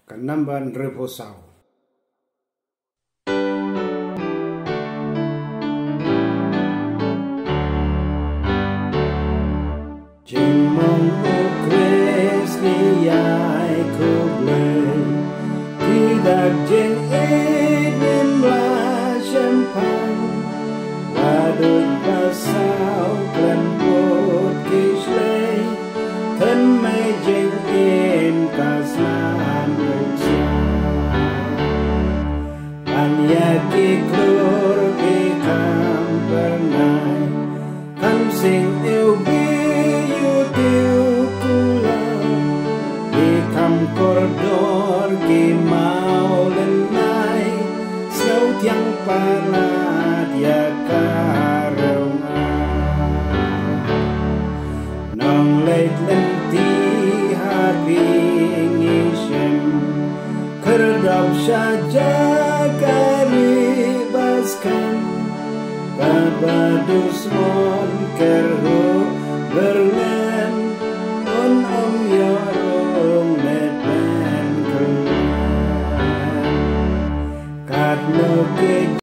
Kanamban reposau. Jimong ukres ni ai kuble tidak jeng edim la champagne wadud pasau klan bot kisle thân mai jeng en kasnan uksa anya kiklor bekam pernai kam sing eubi Koridor ke mau lenai Selaut yang palat ya karunga Nong leit lenti hari ngisem Kerdap saja karibaskan Babadus mon kerhu